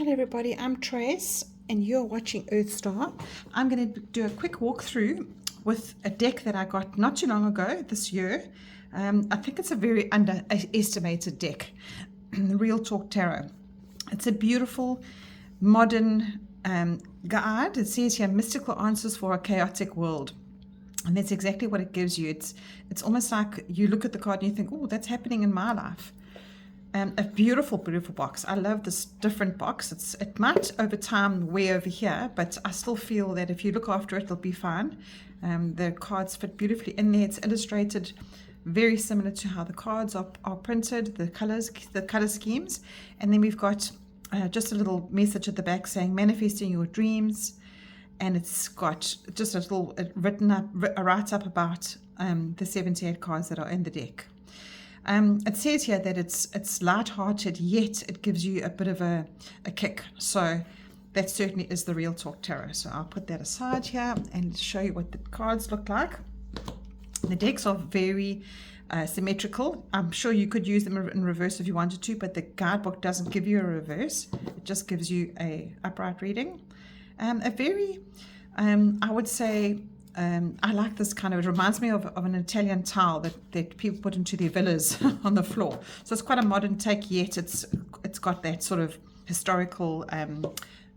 Hello everybody, I'm Trace and you're watching Earth Star. I'm going to do a quick walkthrough with a deck that I got not too long ago this year. I think it's a very underestimated deck, the Real Talk Tarot. It's a beautiful modern guide. It says here, mystical answers for a chaotic world. And that's exactly what it gives you. It's almost like you look at the card and you think, oh, that's happening in my life. A beautiful, beautiful box. I love this different box. It might over time wear over here, but I still feel that if you look after it, it'll be fine. The cards fit beautifully in there. It's illustrated very similar to how the cards are printed, the color schemes. And then we've got just a little message at the back saying manifesting your dreams. And it's got just a little a write-up about the 78 cards that are in the deck. It says here that it's light-hearted, yet it gives you a bit of a kick. So that certainly is the Real Talk Tarot. So I'll put that aside here and show you what the cards look like. The decks are very symmetrical. I'm sure you could use them in reverse if you wanted to, but the guidebook doesn't give you a reverse. It just gives you a upright reading. A very, I would say, I like this kind of, it reminds me of an Italian tile that people put into their villas on the floor. So it's quite a modern take, yet it's got that sort of historical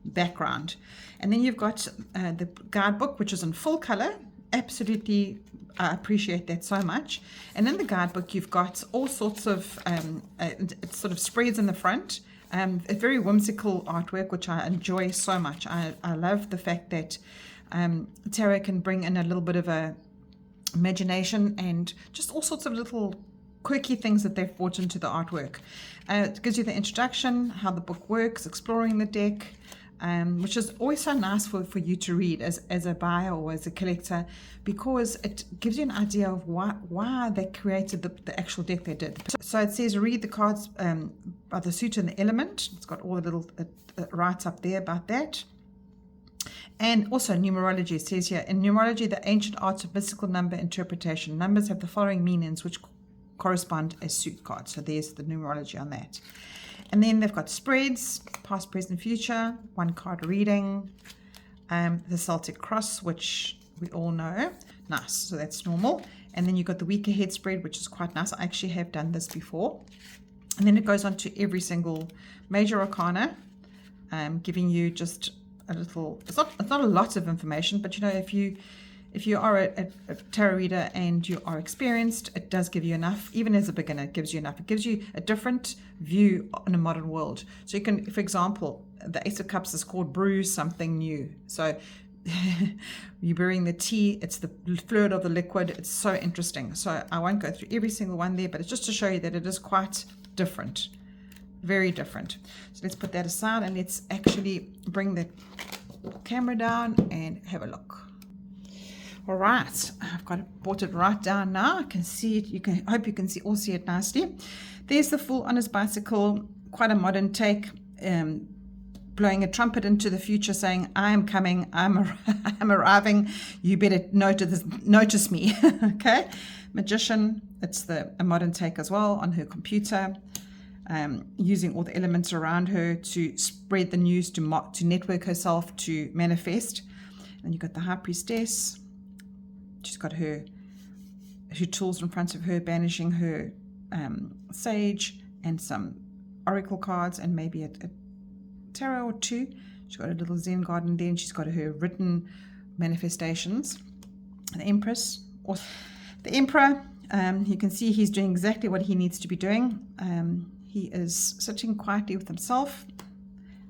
background. And then you've got the guidebook, which is in full color. Absolutely, I appreciate that so much. And in the guidebook, you've got all sorts of, it sort of spreads in the front. A very whimsical artwork, which I enjoy so much. I love the fact that tarot can bring in a little bit of a imagination and just all sorts of little quirky things that they've brought into the artwork. It gives you the introduction, how the book works, exploring the deck, which is always so nice for you to read as a buyer or as a collector, because it gives you an idea of why they created the actual deck they did. So it says read the cards by the suit and the element. It's got all the little writes up there about that. And also numerology. It says here, in numerology, the ancient art of mystical number interpretation. Numbers have the following meanings, which correspond as suit cards. So there's the numerology on that. And then they've got spreads, past, present, future, one card reading, the Celtic cross, which we all know. Nice, so that's normal. And then you've got the week ahead spread, which is quite nice. I actually have done this before. And then it goes on to every single major arcana, giving you just a little, it's not a lot of information, but you know, if you are a tarot reader and you are experienced, it does give you enough. Even as a beginner, it gives you enough. It gives you a different view on a modern world. So you can, for example, the Ace of Cups is called brew something new. So you're brewing the tea, it's the fluid of the liquid. It's so interesting. So I won't go through every single one there, but it's just to show you that it is quite different. Very different. So let's put that aside and let's actually bring the camera down and have a look. All right, brought it right down now. I can see it. Hope you can all see it nicely. There's the Fool on his bicycle, quite a modern take, blowing a trumpet into the future, saying, "I am coming. I'm arriving. You better notice me." Okay, Magician. It's a modern take as well on her computer. Using all the elements around her to spread the news, to network herself, to manifest. And you've got the High Priestess. She's got her tools in front of her, banishing her sage and some oracle cards and maybe a tarot or two. She's got a little Zen garden there, and she's got her written manifestations. The Empress, or the Emperor. You can see he's doing exactly what he needs to be doing. He is sitting quietly with himself,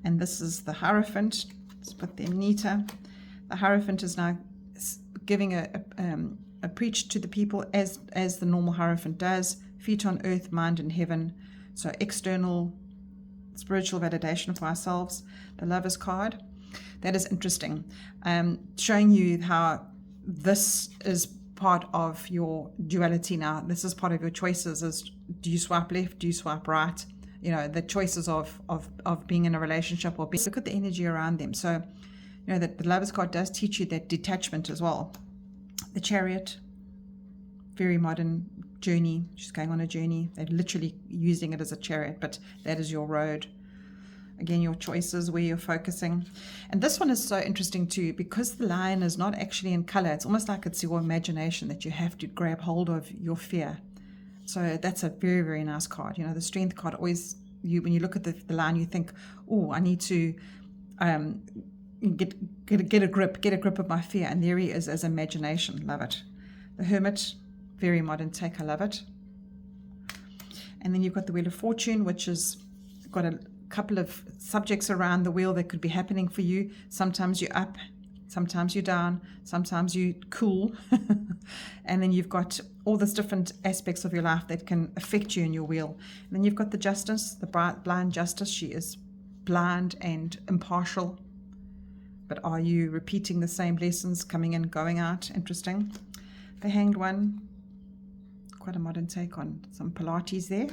and this is the Hierophant. Let's put them neater. The Hierophant is now giving a preach to the people as the normal Hierophant does. Feet on earth, mind in heaven. So external spiritual validation for ourselves. The Lover's card. That is interesting. Showing you how this is part of your duality now. This is part of your choices. Is do you swipe left? Do you swipe right? You know, the choices of being in a relationship or look at the energy around them. So, you know, that the Lover's card does teach you that detachment as well. The Chariot, very modern journey. She's going on a journey. They're literally using it as a chariot, but that is your road. Again, your choices, where you're focusing. And this one is so interesting too, because the lion is not actually in color. It's almost like it's your imagination that you have to grab hold of your fear. So that's a very, very nice card. You know, the strength card always, when you look at the lion, you think, oh, I need to get a grip of my fear. And there he is as imagination. Love it. The hermit, very modern take. I love it. And then you've got the Wheel of Fortune, which has got a couple of subjects around the wheel that could be happening for you. Sometimes you're up, sometimes you're down, sometimes you're cool. And then you've got all these different aspects of your life that can affect you in your wheel. And then you've got the Justice, the blind Justice. She is blind and impartial. But are you repeating the same lessons, coming in, going out? Interesting. The Hanged One. Quite a modern take on some Pilates there.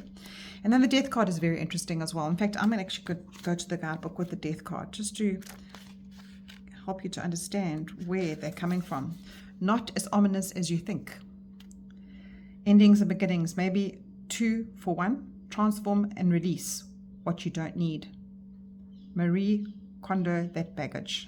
And then the Death card is very interesting as well. In fact, I'm going to actually go to the guidebook with the Death card just to help you to understand where they're coming from. Not as ominous as you think. Endings and beginnings, maybe 2 for 1. Transform and release what you don't need. Marie Kondo that baggage.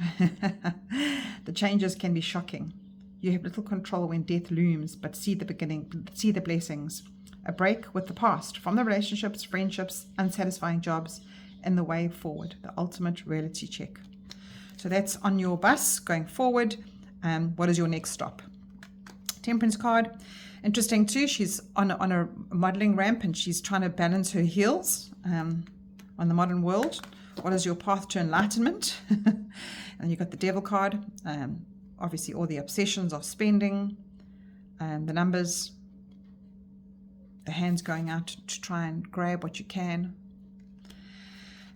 The changes can be shocking. You have little control when death looms, but see the beginning, see the blessings. A break with the past, from the relationships, friendships, unsatisfying jobs, and the way forward, the ultimate reality check. So that's on your bus going forward. What is your next stop? Temperance card. Interesting too, she's on a modeling ramp and she's trying to balance her heels on the modern world. What is your path to enlightenment? And you've got the Devil card. Obviously all the obsessions of spending, the numbers, the hands going out to try and grab what you can.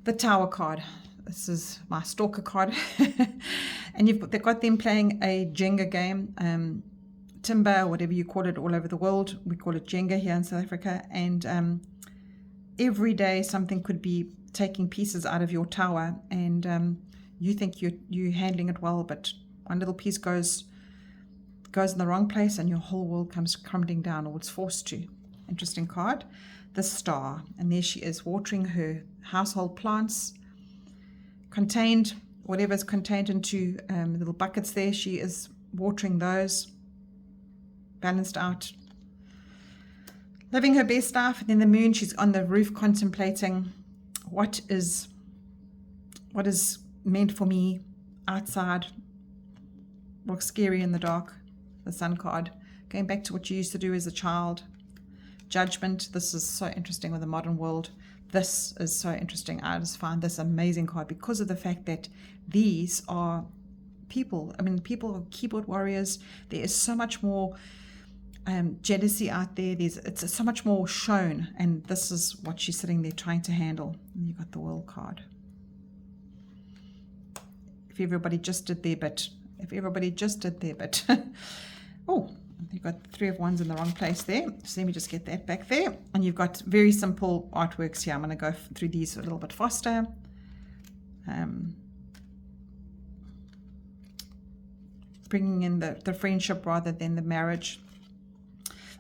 The Tower card. This is my stalker card. And they've got them playing a Jenga game, timber, whatever you call it all over the world. We call it Jenga here in South Africa. And every day something could be taking pieces out of your tower, and you think you're handling it well, but one little piece goes in the wrong place and your whole world comes crumbling down, or it's forced to. Interesting card. The Star, and there she is watering her household plants, contained, whatever's contained into little buckets there, she is watering those, balanced out, living her best life. And then the Moon, she's on the roof contemplating what is meant for me outside. Looks scary in the dark. The Sun card, going back to what you used to do as a child. Judgment. This is so interesting with the modern world. This is so interesting. I just find this amazing card because of the fact that these are people. I mean, people are keyboard warriors. There is so much more jealousy out there. It's so much more shown, and this is what she's sitting there trying to handle. And you got the World card. If everybody just did their bit. Oh, you've got 3 of Wands in the wrong place there. So let me just get that back there. And you've got very simple artworks here. I'm going to go through these a little bit faster. Bringing in the friendship rather than the marriage.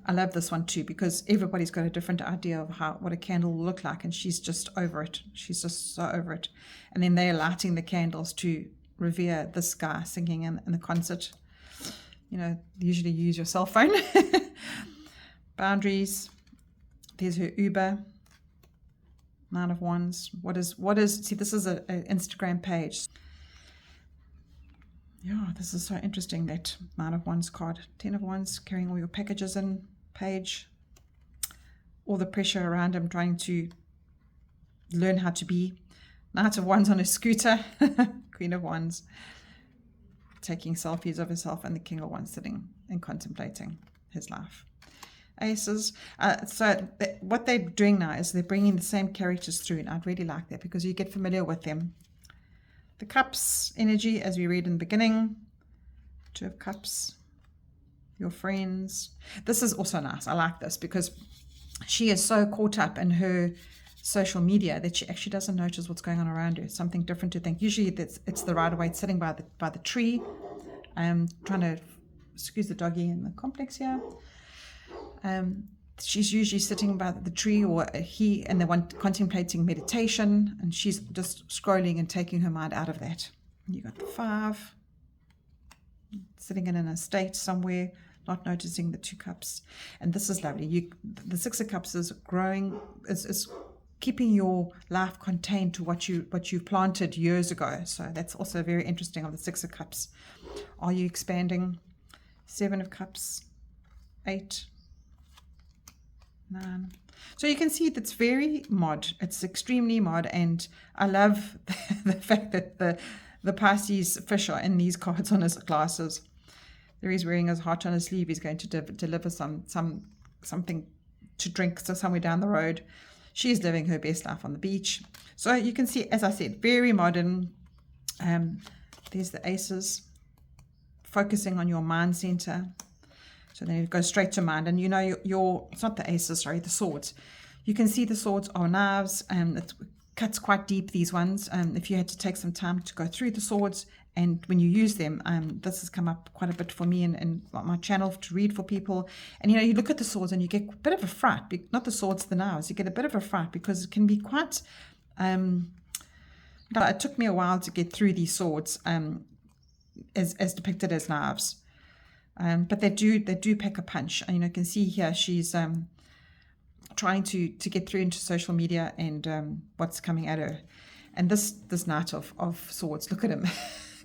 I love this one too, because everybody's got a different idea of what a candle will look like, and she's just over it. She's just so over it. And then they're lighting the candles to revere this guy singing in the concert. You know, usually use your cell phone. Boundaries. There's her Uber. 9 of Wands. What is see, this is an Instagram page. Yeah, this is so interesting, that 9 of Wands card. 10 of Wands, carrying all your packages in page. All the pressure around him, trying to learn how to be. Knight of Wands on a scooter. Queen of Wands, taking selfies of herself, and the King of Wands sitting and contemplating his life. Aces. What they're doing now is they're bringing the same characters through, and I'd really like that because you get familiar with them. The Cups energy, as we read in the beginning. 2 of Cups. Your friends. This is also nice. I like this because she is so caught up in her social media that she actually doesn't notice what's going on around her. It's something different to think. Usually it's the Rider-Waite sitting by the tree, trying to excuse the doggy in the complex here. she's usually sitting by the tree, or and the one contemplating meditation, and she's just scrolling and taking her mind out of that. And you got the 5 sitting in an estate somewhere, not noticing the 2 cups. And this is lovely. The 6 of Cups is growing, is keeping your life contained to what you planted years ago. So that's also very interesting of the 6 of Cups. Are you expanding? 7 of Cups, 8, 9. So you can see that's very mod. It's extremely mod, and I love the fact that the Pisces fish are in these cards on his glasses. There he's wearing his heart on his sleeve. He's going to deliver something to drink, so somewhere down the road. She's living her best life on the beach. So you can see, as I said, very modern. There's the aces, focusing on your mind center. So then you go straight to mind, and you know it's not the aces, sorry, the swords. You can see the swords are knives, and it cuts quite deep, these ones. If you had to take some time to go through the swords, and when you use them, this has come up quite a bit for me in my channel to read for people. And you look at the swords and you get a bit of a fright, not the swords, the knives. You get a bit of a fright because it can be quite. It took me a while to get through these swords, as depicted as knives. But they do pack a punch. And you can see here she's trying to get through into social media and what's coming at her. And this Knight of Swords, look at him,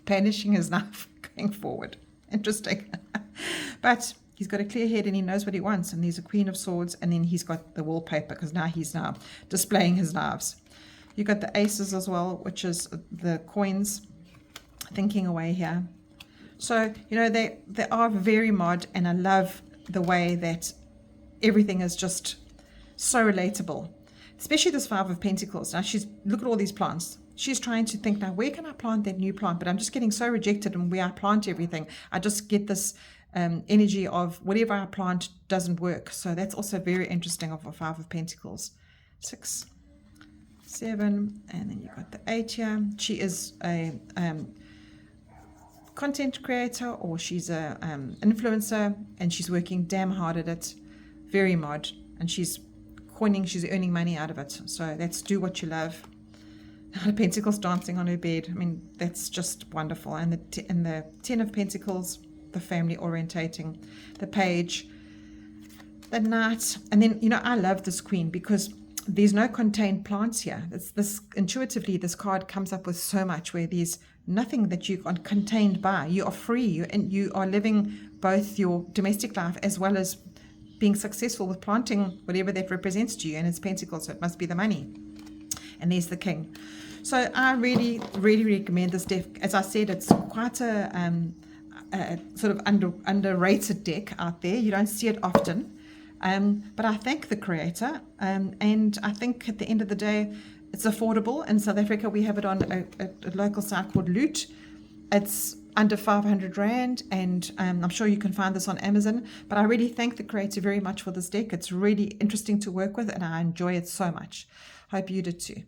banishing his knife, going forward. Interesting. But he's got a clear head and he knows what he wants. And there's a Queen of Swords, and then he's got the wallpaper, because he's now displaying his knives. You've got the aces as well, which is the coins, thinking away here. So, they are very mod, and I love the way that everything is just so relatable, especially this 5 of Pentacles. Now look at all these plants. She's trying to think, now where can I plant that new plant? But I'm just getting so rejected, and where I plant everything, I just get this energy of whatever I plant doesn't work. So that's also very interesting of a 5 of Pentacles. 6, 7, and then you've got the 8 here. She is a content creator, or she's a influencer, and she's working damn hard at it. Very mod, and she's earning money out of it. So that's do what you love. The Pentacles dancing on her bed. I mean, that's just wonderful. And the 10 of Pentacles, the family orientating, the Page, the Knight, and then I love this Queen because there's no contained plants here. It's intuitively, this card comes up with so much where there's nothing that you are contained by. You are free, and you are living both your domestic life as well as being successful with planting whatever that represents to you. And it's Pentacles, so it must be the money. And there's the King. So I really, really recommend this deck. As I said, it's quite a sort of underrated deck out there. You don't see it often. But I thank the creator, and I think at the end of the day, it's affordable. In South Africa, we have it on a local site called Loot. It's under 500 Rand, and I'm sure you can find this on Amazon. But I really thank the creator very much for this deck. It's really interesting to work with, and I enjoy it so much. Hope you did too.